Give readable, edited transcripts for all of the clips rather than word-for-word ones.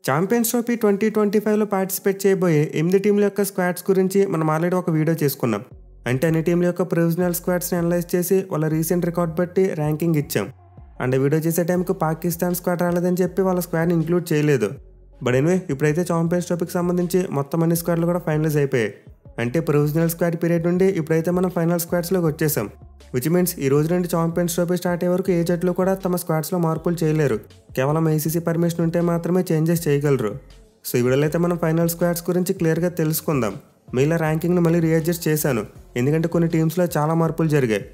Champions trophy 2025లో participate చేయబోయే 8 టీంల యొక్క squads గురించి మనం ఆల్రెడీ ఒక వీడియో చేసుకున్నాం. అంటే అన్ని టీంల యొక్క ప్రొవిజనల్ స్క్వాడ్స్ని అనలైజ్ చేసి వాళ్ళ రీసెంట్ రికార్డ్ బట్టి ర్యాంకింగ్ ఇచ్చాం. అండ్ వీడియో చేసే టైంకి పాకిస్తాన్ స్క్వాడ్ రాలేదని చెప్పి వాళ్ళ స్క్వాడ్ని ఇంక్లూడ్ చేయలేదు. బట్ ఎనివే ఇప్పుడైతే ఛాంపియన్స్ ట్రోఫీకి సంబంధించి మొత్తం అన్ని స్క్వాడ్లు కూడా ఫైనలైజ్ అయిపోయాయి. అంటే ప్రొవిజనల్ స్క్వాడ్ పీరియడ్ నుండి ఇప్పుడైతే మనం ఫైనల్ స్క్వాడ్స్లోకి వచ్చేసాం. విచ్ మీన్స్ ఈ రోజు నుండి ఛాంపియన్స్ ట్రోఫీ స్టార్ట్ అయ్యే వరకు ఏ జట్లు కూడా తమ స్క్వాడ్స్లో మార్పులు చేయలేరు. కేవలం ఐసీసీ పర్మిషన్ ఉంటే మాత్రమే చేంజెస్ చేయగలరు. సో ఈ వీడియోలో అయితే మనం ఫైనల్ స్క్వాడ్స్ గురించి క్లియర్గా తెలుసుకుందాం. మిగిలిన ర్యాంకింగ్ని మళ్ళీ రీఅడ్జస్ట్ చేశాను, ఎందుకంటే కొన్ని టీమ్స్లో చాలా మార్పులు జరిగాయి.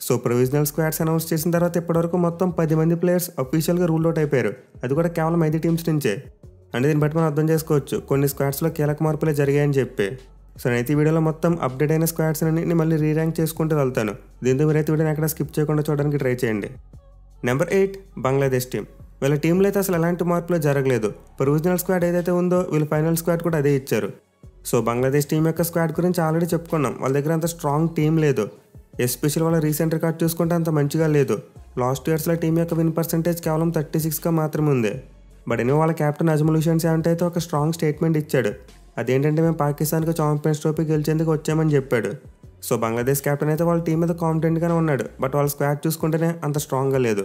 సో ప్రొవిజనల్ స్క్వాడ్స్ అనౌన్స్ చేసిన తర్వాత ఇప్పటివరకు మొత్తం 10 మంది ప్లేయర్స్ అఫీషియల్గా రూల్ అవుట్ అయిపోయారు. అది కూడా కేవలం 5 టీమ్స్ నుంచే. అంటే దీన్ని బట్టి మనం అర్థం చేసుకోవచ్చు కొన్ని స్క్వాడ్స్లో కీలక మార్పులే జరిగాయని చెప్పి. సో నేనైతే ఈ వీడియోలో మొత్తం అప్డేట్ అయిన స్క్వాడ్స్ అన్నింటినీ మళ్ళీ రీర్యాంక్ చేసుకుంటూ వెళ్తాను. దీంతో మీరైతే వీడియోని ఎక్కడ స్కిప్ చేయకుండా చూడడానికి ట్రై చేయండి. Number 8 Bangladesh team. వీళ్ళ టీంలో అయితే అసలు ఎలాంటి మార్పులు జరగలేదు. ప్రొవిజనల్ స్క్వాడ్ ఏదైతే ఉందో వీళ్ళు ఫైనల్ స్క్వాడ్ కూడా అదే ఇచ్చారు. సో బంగ్లాదేశ్ టీం యొక్క స్క్వాడ్ గురించి ఆల్రెడీ చెప్పుకున్నాం. వాళ్ళ దగ్గర అంత స్ట్రాంగ్ టీం లేదు. ఎస్పెషల్ వాళ్ళ రీసెంట్ రికార్డ్ చూసుకుంటే అంత మంచిగా లేదు. లాస్ట్ ఇయర్స్లో టీం యొక్క విన్ పర్సెంటేజ్ కేవలం 36గా మాత్రమే ఉంది. బట్ ఎన్నో వాళ్ళ కెప్టెన్ అజ్మల్ హుసేన్ శాంట్ అయితే ఒక స్ట్రాంగ్ స్టేట్మెంట్ ఇచ్చాడు. అదేంటంటే మేము పాకిస్తాన్కి ఛాంపియన్స్ ట్రోఫీ గెలిచేందుకు వచ్చామని చెప్పాడు. సో బంగ్లాదేశ్ కెప్టెన్ అయితే వాళ్ళ టీం మీద కాన్ఫిడెంట్గానే ఉన్నాడు. బట్ వాళ్ళ స్క్వాడ్ చూసుకుంటేనే అంత స్ట్రాంగ్గా లేదు.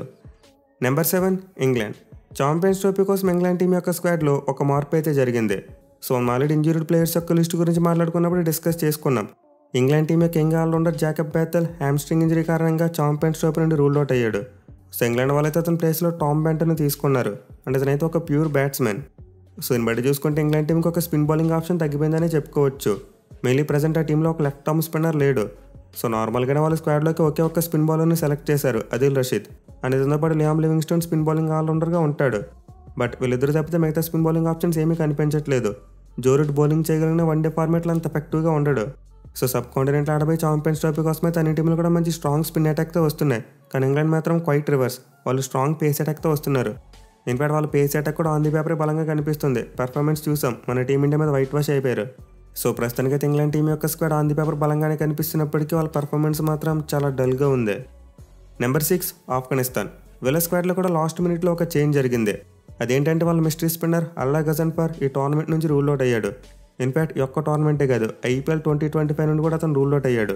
Number 7 England. ఛాంపియన్స్ ట్రోఫీ కోసం ఇంగ్లాండ్ టీం యొక్క స్క్వాడ్లో ఒక మార్పు అయితే జరిగింది. సో ఆల్రెడీ ఇంజూర్డ్ ప్లేయర్స్ యొక్క లిస్ట్ గురించి మాట్లాడుకున్నప్పుడు డిస్కస్ చేసుకున్నాం. ఇంగ్లాండ్ టీం యొక్క young allrounder Jacob Bethell hamstring injury కారణంగా ఛాంపియన్స్ ట్రోఫీ నుండి రూల్ అవుట్ అయ్యాడు. సో ఇంగ్లాండ్ వాళ్ళైతే అతని ప్లేస్లో టామ్ బెంటన్ను తీసుకున్నారు. అంటే అతనైతే ఒక ప్యూర్ బ్యాట్స్మెన్. సో దీన్ని బట్టి చూసుకుంటే ఇంగ్లాండ్ టీంకి ఒక స్పిన్ బౌలింగ్ ఆప్షన్ తగ్గిపోయిందని చెప్పుకోవచ్చు. మెయిన్లీ ప్రజెంట్ ఆ టీంలో ఒక లెఫ్ట్ ఆర్మ్ స్పిన్నర్ లేడు. సో నార్మల్గానే వాళ్ళ స్క్వాడ్లోకి ఒకే ఒక్క స్పిన్ బౌలర్ని సెలెక్ట్ చేశారు, అదిల్ రషీద్. అండ్ దీంతో పాటు లియామ్ లివింగ్స్టోన్ స్పిన్ బౌలింగ్ ఆల్రౌండర్గా ఉంటాడు. బట్ వీళ్ళిద్దరు తప్పితే మిగతా స్పిన్ బౌలింగ్ ఆప్షన్స్ ఏమీ కనిపించట్లేదు. జో రూట్ బౌలింగ్ చేయగలిగిన వన్డే ఫార్మాట్లో అంత ఎఫెక్టివ్గా ఉండడు. సో సబ్ కాంటినెంట్ ఆడబోయే ఛాంపియన్స్ ట్రోఫీ కోసం అయితే అన్ని టీంలు కూడా మంచి స్ట్రాంగ్ స్పిన్ అటాక్తో వస్తున్నాయి. కానీ ఇంగ్లాండ్ మాత్రం క్వైట్ రివర్స్. వాళ్ళు స్ట్రాంగ్ పేస్ అటాక్తో వస్తున్నారు. ఇన్ఫాక్ట్ వాళ్ళ పేస్ అటాక్ కూడా ఆన్ ది పేపరే బలంగా కనిపిస్తుంది. పర్ఫార్మెన్స్ చూసాం, మన టీమిండియా మీద వైట్ వాష్ అయిపోయారు. సో ప్రస్తుతానికైతే ఇంగ్లాండ్ టీం యొక్క స్క్వాడ్ ఆన్ ది పేపర్ బలంగానే కనిపిస్తున్నప్పటికీ వాళ్ళ పర్ఫార్మెన్స్ మాత్రం చాలా డల్గా ఉంది. నెంబర్ 6 ఆఫ్ఘనిస్తాన్. వీళ్ళ స్క్వాడ్లో కూడా లాస్ట్ మినిట్లో ఒక చేంజ్ జరిగింది. అదేంటంటే వాళ్ళ మిస్టరీ స్పిన్నర్ అల్లా గజన్ఫర్ ఈ టోర్నమెంట్ నుంచి రూల్ అవుట్ అయ్యాడు. ఇన్ఫాక్ట్ ఈ ఒక్క టోర్నమెంటే కాదు, ఐపీఎల్ 2025 నుండి కూడా అతను రూల్ అవుట్ అయ్యాడు.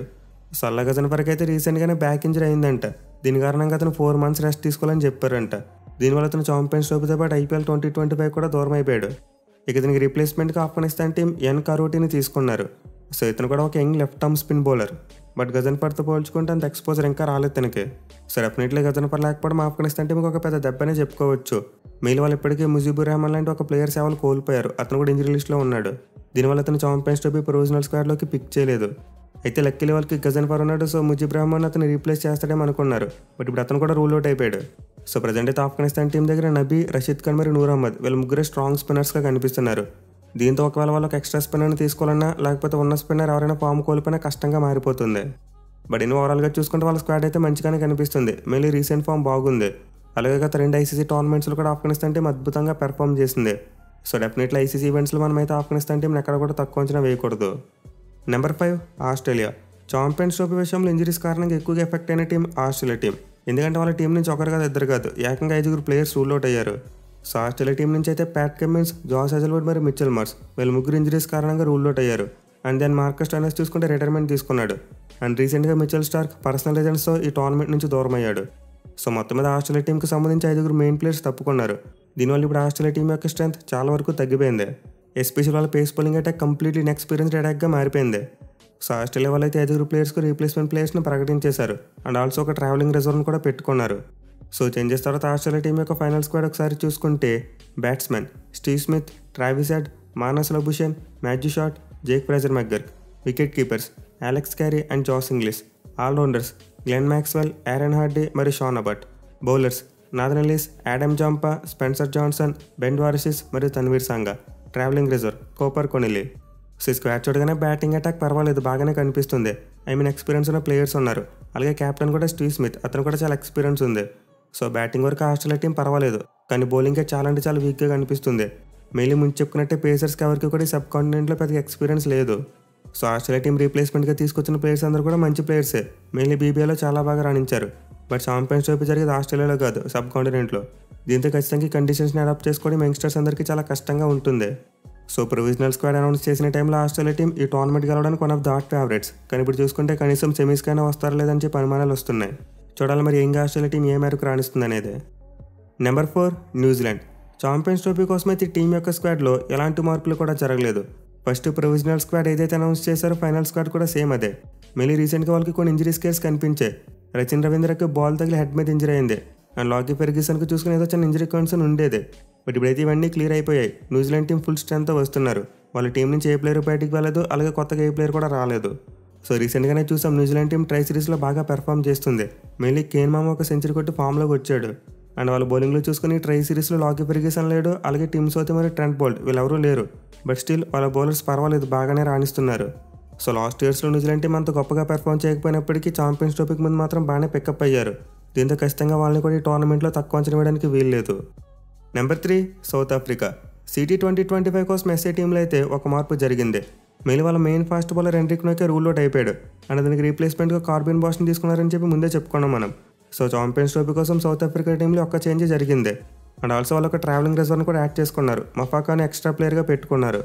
సో అల్లా గజన్ఫర్కి అయితే రీసెంట్గానే బ్యాక్ ఇంజరీ అయిందంట. దీని కారణంగా అతను 4 months రెస్ట్ తీసుకోవాలని చెప్పారంట. దీనివల్ల అతను ఛాంపియన్స్ ట్రోఫీతో పాటు ఐపీఎల్ 2025 కూడా దూరం అయిపోయాడు. ఇక దీనికి రీప్లేస్మెంట్గా ఆఫ్ఘనిస్తాన్ టీం ఎన్ కరోటీని తీసుకున్నారు. సో ఇతను కూడా ఒక young left arm spin bowler. But గజన్ఫర్తో పోల్చుకుంటే అంత ఎక్స్పోజర్ ఇంకా రాలేదు తనకి. సో డెఫినెట్లీ గజన్ఫర్ లేకపోవడం ఆఫ్ఘనిస్తాన్ టీంకి ఒక పెద్ద దెబ్బనే చెప్పుకోవచ్చు. మెయిన్ వాళ్ళు ఇప్పటికీ ముజీబుర్ రెహమాన్ లాంటి ఒక ప్లేయర్ సేవలు కోల్పోయారు. అతను కూడా ఇంజరీ లిస్ట్లో ఉన్నాడు. దీనివల్ల అతను ఛాంపియన్స్ ట్రోఫీ ప్రొవిజనల్ స్క్వాడ్లోకి పిక్ చేయలేదు. అయితే లక్కీ వాళ్ళకి గజన్ఫర్ ఉన్నాడు. సో ముజీబుర్ రెహమాన్ అతను రీప్లేస్ చేస్తాడేమో అనుకున్నారు. బట్ ఇప్పుడు అతను కూడా రూల్ అవుట్ అయిపోయాడు. సో ప్రజెంట్ అయితే ఆఫ్ఘనిస్తాన్ టీం దగ్గర నబీ, రషీద్ ఖాన్ మరియు నూర్ అహ్మద్ వీళ్ళ ముగ్గురే స్ట్రాంగ్ స్పిన్నర్స్గా కనిపిస్తున్నారు. దీంతో ఒకవేళ వాళ్ళకి ఎక్స్ట్రా స్పిన్నర్ని తీసుకోవాలన్నా లేకపోతే ఉన్న స్పిన్నర్ ఎవరైనా ఫామ్ కోల్పోయినా కష్టంగా మారిపోతుంది. బట్ ఇన్ని ఓవరాల్గా చూసుకుంటే వాళ్ళ స్క్వాడ్ అయితే మంచిగానే కనిపిస్తుంది. మెయిన్లీ రీసెంట్ ఫామ్ బాగుంది. అలాగే గత 2 ఐసీసీ టోర్నమెంట్స్లో కూడా ఆఫ్ఘనిస్తాన్ టీం అద్భుతంగా పెర్ఫామ్ చేసింది. సో డెఫినెట్లీ ఐసీసీ ఈవెంట్స్లో మనమైతే ఆఫ్ఘనిస్తాన్ టీంని ఎక్కడ కూడా తక్కువ అంచనా వేయకూడదు. Number 5 Australia. ఛాంపియన్స్ ట్రోఫీ విషయంలో ఇంజరీస్ కారణంగా ఎక్కువగా ఎఫెక్ట్ అయిన టీం ఆస్ట్రేలియా టీం. ఎందుకంటే వాళ్ళ టీం నుంచి ఒకరు కాదు, ఇద్దరు కాదు, ఏకంగా 5 ప్లేయర్స్ రూల్ అవుట్ అయ్యారు. సో ఆస్ట్రేలియా టీం నుంచి అయితే ప్యాట్ కమిన్స్, జాస్ హెజల్వుడ్ మరియు మిచెల్ మార్ష్ వీళ్ళ ముగ్గురు ఇంజరీస్ కారణంగా రూల్ అవుట్ అయ్యారు. అండ్ దెన్ మార్కస్ స్టోయినిస్ చూసుకుంటే రిటైర్మెంట్ తీసుకున్నాడు. అండ్ రీసెంట్గా మిచెల్ స్టార్క్ పర్సనల్ రీజన్స్తో ఈ టోర్నమెంట్ నుంచి దూరం అయ్యాడు. సో మొత్తం మీద ఆస్ట్రేలియా టీంకి సంబంధించి 5 మెయిన్ ప్లేయర్స్ తప్పుకున్నారు. దీనివల్ల ఇప్పుడు ఆస్ట్రేలియా టీం యొక్క స్ట్రెంత్ చాలా వరకు తగ్గిపోయింది. ఎస్పెషల్ వాళ్ళ pace bowling attack completely inexperienced అటాక్గా మారిపోయింది. సో ఆస్ట్రేలియా వాళ్ళు అయితే 5 ప్లేయర్స్కి రీప్లేస్మెంట్ ప్లేయర్స్ని ప్రకటించేశారు. అండ్ ఆల్సో ఒక ట్రావెలింగ్ రిజర్వ్ని కూడా పెట్టుకున్నారు. సో చేంజెస్ తర్వాత ఆస్ట్రేలియా టీం యొక్క ఫైనల్ స్క్వాడ్ ఒకసారి చూసుకుంటే batsmen Steve Smith, Travis Head, Marnus Labuschagne, Matthew Short, Jake Fraser McGurk. Wicket keepers Alex Carey and Josh Inglis. Allrounders Glenn Maxwell, Aaron Hardie మరియు Shaun Abbott. Bowlers Nathan Ellis, Adam Zampa, Spencer Johnson, Ben Dwarshuis మరియు Tanveer Sangha. Travelling reserve Cooper Connolly. So squad చూడగానే batting attack పర్వాలేదు, బాగానే కనిపిస్తుంది. Experience ఉన్న players ఉన్నారు. అలాగే captain కూడా స్టీవ్ స్మిత్, అతను కూడా చాలా ఎక్స్పీరియన్స్ ఉంది. సో బ్యాటింగ్ వరకు ఆస్ట్రేలియా టీం పర్వాలేదు, కానీ బౌలింగ్ చాలా అంటే చాలా వీక్గా కనిపిస్తుంది. మెయిన్లీ ముందు చెప్పుకున్నట్టే పేసర్స్కి ఎవరికి కూడా ఈ సబ్ కాంటినెంట్లో పెద్దగా ఎక్స్పీరియన్స్ లేదు. సో ఆస్ట్రేలియా టీం రీప్లేస్మెంట్గా తీసుకొచ్చిన ప్లేయర్స్ అందరూ కూడా మంచి ప్లేయర్సే. మెయిన్లీ బీబీఐలో చాలా బాగా రాణించారు. బట్ ఛాంపియన్స్ ట్రోఫీ జరిగేది ఆస్ట్రేలియాలో కాదు, సబ్ కాంటినెంట్లో. దీంతో ఖచ్చితంగా ఈ కండిషన్స్ని అడాప్ట్ చేసుకోవడం యంగ్స్టర్స్ అందరికీ చాలా కష్టంగా ఉంటుంది. సో ప్రొవిజనల్ స్క్వాడ్ అనౌన్స్ చేసిన టైంలో ఆస్ట్రేలియా టీం ఈ టోర్నమెంట్ గెలవడానికి one of the hot favourites. కానీ ఇప్పుడు చూసుకుంటే కనీసం సెమీస్కైనా వస్తారా లేదని చెప్పి అనుమానాలు వస్తున్నాయి. చూడాలి మరి యంగ్ ఆస్ట్రేలియా టీం ఏ మేరకు రాణిస్తుంది అనేది. Number 4 New Zealand. ఛాంపియన్స్ ట్రోఫీ కోసం అయితే టీం యొక్క స్క్వాడ్లో ఎలాంటి మార్పులు కూడా జరగలేదు. ఫస్ట్ ప్రొవిజనల్ స్క్వాడ్ ఏదైతే అనౌన్స్ చేశారో ఫైనల్ స్క్వాడ్ కూడా సేమ్ అదే. మళ్ళీ రీసెంట్గా వాళ్ళకి కొన్ని ఇంజరీస్ కేర్స్ కనిపించాయి. రచిన్ రవీంద్రకి బాల్ తగిలి హెడ్ మీద ఇంజరీ అయింది. అండ్ లాకీ ఫెర్గ్యూసన్కి చూసుకుని ఏదో చిన్న ఇంజరీ కన్సర్న్ ఉండేది. బట్ ఇప్పుడైతే ఇవన్నీ క్లియర్ అయిపోయాయి. న్యూజిలాండ్ టీం ఫుల్ స్ట్రెంగ్త్తో వస్తున్నారు. వాళ్ళ టీం నుంచి ఏ ప్లేయర్ బయటికి వెళ్ళలేదు, అలాగే కొత్తగా ఏ ప్లేయర్ కూడా రాలేదు. సో రీసెంట్గానే చూసాం న్యూజిలాండ్ టీం ట్రై సిరీస్లో బాగా పెర్ఫామ్ చేస్తుంది. మెయిన్లీ కేన్ మామ ఒక సెంచరీ కొట్టి ఫామ్లోకి వచ్చాడు. అండ్ వాళ్ళ బౌలింగ్లో చూసుకుని ట్రై సిరీస్లో లాకీ ఫెర్గ్యూసన్ లేడు, అలాగే టీమ్ సోతి మరియు ట్రెంట్ బోల్ట్ వీళ్ళెవరూ లేరు. బట్ స్టిల్ వాళ్ళ బౌలర్స్ పర్వాలేదు, బాగానే రాణిస్తున్నారు. సో లాస్ట్ ఇయర్స్లో న్యూజిలాండ్ టీం అంత గొప్పగా పెర్ఫామ్ చేయకపోయినప్పటికీ ఛాంపియన్స్ ట్రోఫీకి ముందు మాత్రం బాగానే పికప్ అయ్యారు. దీంతో ఖచ్చితంగా వాళ్ళని కూడా ఈ టోర్నమెంట్లో తక్కువ అంచనా వేయడానికి వీల్లేదు. Number 3 south Africa. సిటీ 2025 కోసం ఎస్ఏ టీంలో అయితే ఒక మార్పు జరిగింది. మెయిన్ వాళ్ళ మెయిన్ ఫాస్ట్ బౌలర్ హెన్రిక్ నోకే రూల్ అవుట్ అయిపోయాడు. అండ్ దానికి రీప్లేస్మెంట్గా కార్బిన్ బాస్ని తీసుకున్నారని చెప్పి ముందే చెప్పుకున్నాం మనం. సో ఛాంపియన్స్ ట్రోఫీ కోసం సౌత్ ఆఫ్రికా టీంలో ఒక్క చేంజ్ జరిగింది. అండ్ ఆల్సో వాళ్ళు ఒక ట్రావెలింగ్ రిజర్వ్ని కూడా యాడ్ చేసుకున్నారు. మఫాకాని ఎక్స్ట్రా ప్లేయర్గా పెట్టుకున్నారు.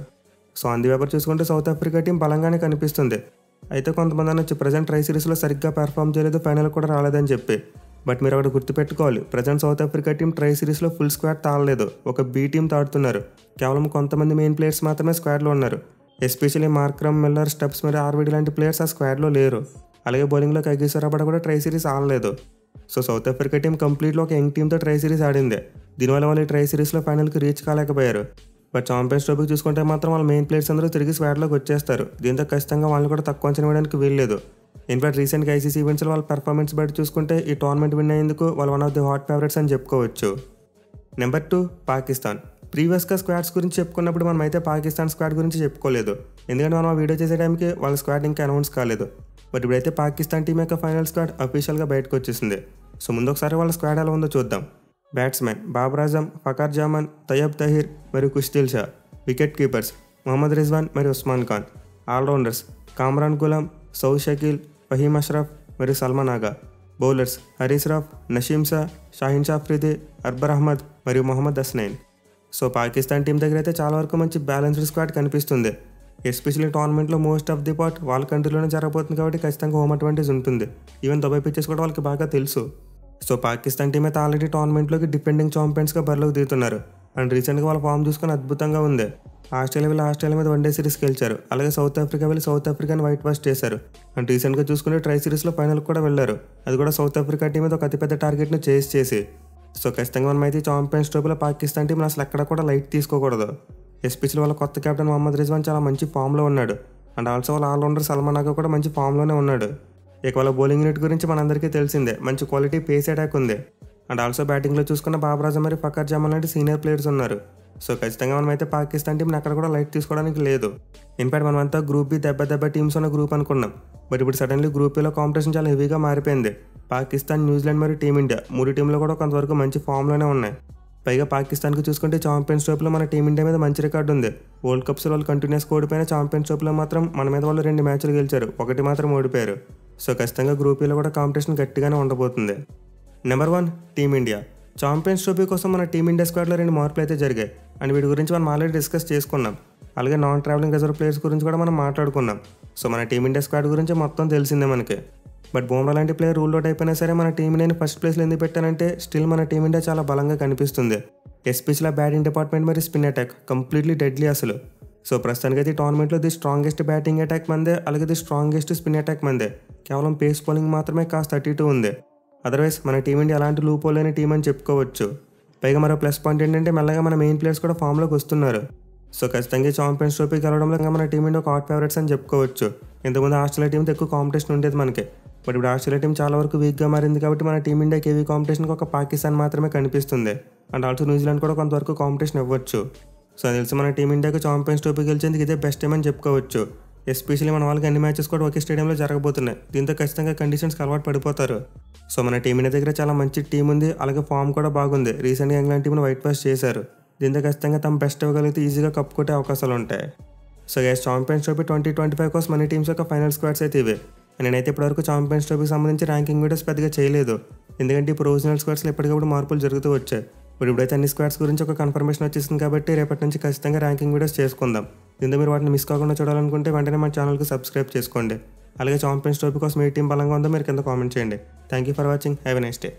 సో అంది పేపర్ చూసుకుంటే సౌత్ ఆఫ్రికా టీం బలంగానే కనిపిస్తుంది. అయితే కొంతమంది అనొచ్చు ప్రజెంట్ ట్రై సిరీస్లో సరిగ్గా పెర్ఫామ్ చేయలేదు, ఫైనల్ కూడా రాలేదని చెప్పి. బట్ మీరు అక్కడ గుర్తుపెట్టుకోవాలి, present south Africa team try సిరీస్లో ఫుల్ స్క్వాడ్ తాళలేదు. ఒక బీ టీం తాడుతున్నారు. కేవలం కొంతమంది మెయిన్ ప్లేయర్స్ మాత్రమే స్క్వాడ్లో ఉన్నారు. ఎస్పెషల్లీ మార్క్రమ్, మిల్లర్, స్టెప్స్ మరియు ఆర్విడి లాంటి ప్లేయర్స్ ఆ స్క్వాడ్లో లేరు. అలాగే బౌలింగ్లో కగిసరాబడ కూడా ట్రై సిరీస్ ఆడలేదు. సో సౌత్ ఆఫ్రికా టీం కంప్లీట్లో ఒక యంగ్ టీంతో ట్రై సిరీస్ ఆడింది. దీనివల్ల వాళ్ళు ట్రై సిరీస్లో ఫైనల్కి రీచ్ కాలేకపోయారు. బట్ ఛాంపియన్స్ ట్రోఫీ చూసుకుంటే మాత్రం వాళ్ళ మెయిన్ ప్లేయర్స్ అందరూ తిరిగి స్క్వాడ్లోకి వచ్చేస్తారు. దీంతో ఖచ్చితంగా వాళ్ళని కూడా తక్కువ అంచనా వేయడానికి వీల్లేదు. ఇన్ఫాక్ట్ రీసెంట్గా ఐసీసీ ఈవెంట్స్లో వాళ్ళ పెర్ఫార్మెన్స్ బట్టి చూసుకుంటే ఈ టోర్నమెంట్ విన్ అయ్యేందుకు వాళ్ళు one of the hot favourites అని చెప్పుకోవచ్చు. నెంబర్ 2 పాకిస్తాన్. ప్రీవియస్గా స్క్వాడ్స్ గురించి చెప్పుకున్నప్పుడు మనం అయితే పాకిస్తాన్ స్క్వాడ్ గురించి చెప్పుకోలేదు. ఎందుకంటే మనం ఆ వీడియో చేసే టైంకి వాళ్ళ స్క్వాడ్ ఇంకా అనౌన్స్ కాలేదు. బట్ ఇప్పుడైతే పాకిస్తాన్ టీం యొక్క ఫైనల్ స్క్వాడ్ అఫీషియల్గా బయటకు వచ్చేసింది. సో ముందు ఒకసారి వాళ్ళ స్క్వాడ్ ఎలా ఉందో చూద్దాం. బ్యాట్స్మెన్ బాబర్ ఆజమ్, ఫకర్ జమాన్, తయ్యబ్ తహీర్ మరియు కుష్దిల్ షా. వికెట్ కీపర్స్ మొహమ్మద్ రిజ్వాన్ మరియు ఉస్మాన్ ఖాన్. ఆల్రౌండర్స్ కామ్రాన్ గులాం, సౌద్ షకీల్, ఫహీమ్ అష్రఫ్ మరియు సల్మాన్ ఆగా. బౌలర్స్ హరీస్ రాఫ్, నషీమ్ షా, షాహిన్ షా అఫ్రిది, అర్బర్ అహ్మద్ మరియు మొహమ్మద్ హస్నైన్. సో పాకిస్తాన్ టీం దగ్గర అయితే చాలా వరకు మంచి బ్యాలెన్స్డ్ స్క్వాడ్ కనిపిస్తుంది. ఎస్పెషల్లీ టోర్నమెంట్లో మోస్ట్ ఆఫ్ ది పార్ట్ వాళ్ళ కంట్రీలోనే జరగబోతుంది కాబట్టి ఖచ్చితంగా హోమ్ అడ్వాంటేజ్ ఉంటుంది. ఈవెన్ దుబాయ్ పిచ్చెస్ కూడా వాళ్ళకి బాగా తెలుసు. సో పాకిస్తాన్ టీం అయితే ఆల్రెడీ టోర్నమెంట్లోకి డిపెండింగ్ ఛాంపియన్స్గా బరిలోకి దిగుతున్నారు. అండ్ రీసెంట్గా వాళ్ళ ఫామ్ చూసుకొని అద్భుతంగా ఉంది. ఆస్ట్రేలియా మీద వన్డే సిరీస్ గెలిచారు. అలాగే సౌత్ ఆఫ్రికా వెళ్ళి సౌత్ ఆఫ్రికాని వైట్ వాష్ చేశారు. అండ్ రీసెంట్గా చూసుకుంటే ట్రై సిరీస్లో ఫైనల్ కూడా వెళ్ళారు. అది కూడా సౌత్ ఆఫ్రికా టీం మీద ఒక అతిపెద్ద టార్గెట్ను చేస్ చేసి. సో ఖచ్చితంగా మనమైతే ఛాంపియన్స్ ట్రోఫీలో పాకిస్తాన్ టీం అసలు ఎక్కడ కూడా లైట్ తీసుకోకూడదు. ఎస్పెషల్లీ వాళ్ళ కొత్త కెప్టెన్ మొహమ్మద్ రిజ్వాన్ చాలా మంచి ఫామ్లో ఉన్నాడు. అండ్ ఆల్సో వాళ్ళ ఆల్రౌండర్ సల్మాన్ ఆగా కూడా మంచి ఫామ్లోనే ఉన్నాడు. ఇక వాళ్ళ బౌలింగ్ యూనిట్ గురించి మనందరికీ తెలిసిందే, మంచి క్వాలిటీ పేస్ అటాక్ ఉంది. అండ్ ఆల్సో బ్యాటింగ్లో చూసుకున్న బాబర్ ఆజమ్ మరియు ఫకర్ జమాన్ లాంటి సీనియర్ ప్లేయర్స్ ఉన్నారు. సో ఖచ్చితంగా మనమైతే పాకిస్తాన్ టీంని అక్కడ కూడా లైట్ తీసుకోవడానికి లేదు. ఇన్ఫాక్ట్ మనమంతా గ్రూప్ బి దెబ్బ టీమ్స్ ఉన్న గ్రూప్ అనుకున్నాం. బట్ ఇప్పుడు సడన్లీ గ్రూప్ బిలో కాంపిటీషన్ చాలా హెవీగా మారిపోయింది. పాకిస్తాన్, న్యూజిలాండ్ మరియు టీమిండియా 3 టీంలు కూడా కొంతవరకు మంచి ఫామ్లోనే ఉన్నాయి. పైగా పాకిస్తాన్కి చూసుకుంటే ఛాంపియన్స్ ట్రోఫీలో మన టీమిండియా మీద మంచి రికార్డు ఉంది. వరల్డ్ కప్స్ వాళ్ళు కంటిన్యూస్ ఓడిపోయిన ఛాంపియన్స్ ట్రోఫీలో మాత్రం మన మీద వాళ్ళు 2 మ్యాచ్లు గెలిచారు, 1 మాత్రం ఓడిపోయారు. సో ఖచ్చితంగా గ్రూప్ బిలో కూడా కాంపిటీషన్ గట్టిగానే ఉండబోతుంది. Number 1 team India. ఛాంపియన్స్ ట్రోఫీ కోసం మన టీమిండియా స్క్వాడ్లో 2 మార్పులు అయితే జరిగాయి. అండ్ వీటి గురించి మనం ఆల్రెడీ డిస్కస్ చేసుకున్నాం. అలాగే నాన్ ట్రావెలింగ్ రిజర్వ్ ప్లేయర్స్ గురించి కూడా మనం మాట్లాడుకున్నాం. సో మన టీమిండియా స్క్వాడ్ గురించి మొత్తం తెలిసిందే మనకి. బట్ బుమ్రా లాంటి ప్లేయర్ రూల్ అవుట్ అయిపోయినా సరే మన టీమిండియాని ఫస్ట్ ప్లేస్లో ఎందుకు పెట్టానంటే స్టిల్ మన టీమిండియా చాలా బలంగా కనిపిస్తుంది. ఎస్పెషల్లీ బ్యాటింగ్ డిపార్ట్మెంట్ మరియు స్పిన్ అటాక్ కంప్లీట్లీ డెడ్లీ అసలు. సో ప్రస్తుతానికి అయితే టోర్నమెంట్లో ది స్ట్రాంగెస్ట్ బ్యాటింగ్ అటాక్ మందే, అలాగే ది స్ట్రాంగెస్ట్ స్పిన్ అటాక్ మందే. కేవలం పేస్ బౌలింగ్ మాత్రమే కాస్త 32 ఉంది. అదర్వైజ్ మన టీమిండియా అలాంటి లూప్ లేని టీం అని చెప్పుకోవచ్చు. పైగా మరో ప్లస్ పాయింట్ ఏంటంటే మెల్లగా మన మెయిన్ ప్లేయర్స్ కూడా ఫామ్లోకి వస్తున్నారు. సో ఖచ్చితంగా ఛాంపియన్స్ ట్రోఫీ గెలవడంలో మన టీమిండియా ఒక హాట్ ఫేవరెట్స్ అని చెప్పుకోవచ్చు. ఇంతకుముందు ఆస్ట్రేలియా టీంతో ఎక్కువ కాంపిటీషన్ ఉండేది మనకి. బట్ ఇప్పుడు ఆస్ట్రేలియా టీం చాలా వరకు వీక్గా మారింది కాబట్టి మన టీమిండియాకి హెవీ కాంపిటీషన్కి ఒక పాకిస్తాన్ మాత్రమే కనిపిస్తుంది. అండ్ ఆల్సో న్యూజిలాండ్ కూడా కొంతవరకు కాంపిటీషన్ ఇవ్వచ్చు. సో అది తెలిసి మన టీమిండియాకి ఛాంపియన్స్ ట్రోఫీ గెలిచేందుకు ఇదే బెస్ట్ టైం అని చెప్పుకోవచ్చు. ఎస్పెషల్లీ మన వాళ్ళకి అన్ని మ్యాచెస్ కూడా ఒకే స్టేడియంలో జరగబోతున్నాయి. దీంతో ఖచ్చితంగా కండిషన్స్కి అలవాటు పడిపోతారు. సో మన టీమిండియా దగ్గర చాలా మంచి టీం ఉంది, అలాగే ఫామ్ కూడా బాగుంది. రీసెంట్గా ఇంగ్లాండ్ టీంని వైట్ వాష్ చేశారు. దీంతో ఖచ్చితంగా తమ బెస్ట్ ఇవ్వగలిగితే ఈజీగా కప్ కొట్టే అవకాశాలు ఉంటాయి. సో గైస్ ఛాంపియన్స్ ట్రోఫీ 2025 కోసం మన టీమ్స్ యొక్క ఫైనల్ స్క్వాడ్స్ అయితే ఇవే. నేనైతే ఇప్పటివరకు ఛాంపియన్స్ ట్రోఫీకి సంబంధించి ర్యాంకింగ్ వీడియోస్ పెద్దగా చేయలేదు. ఎందుకంటే ఈ ప్రొవిజనల్ స్క్వాడ్స్లో ఎప్పటికప్పుడు మార్పులు జరుగుతూ వచ్చాయి. ఇప్పుడైతే అన్ని స్క్వాడ్స్ గురించి ఒక కన్ఫర్మేషన్ వచ్చేసింది కాబట్టి రేపటి నుంచి ఖచ్చితంగా ర్యాంకింగ్ వీడియోస్ చేసుకుందాం. దీంతో మీరు వాటిని మిస్ కాకుండా చూడాలనుకుంటే వెంటనే మన ఛానల్కి సబ్స్క్రైబ్ చేసుకోండి. అలాగే ఛాంపియన్స్ ట్రోఫీ కోసం ఏ టీం బలంగా ఉందో మీరు కింద కామెంట్ చేయండి. Thank you for watching. Have a nice day.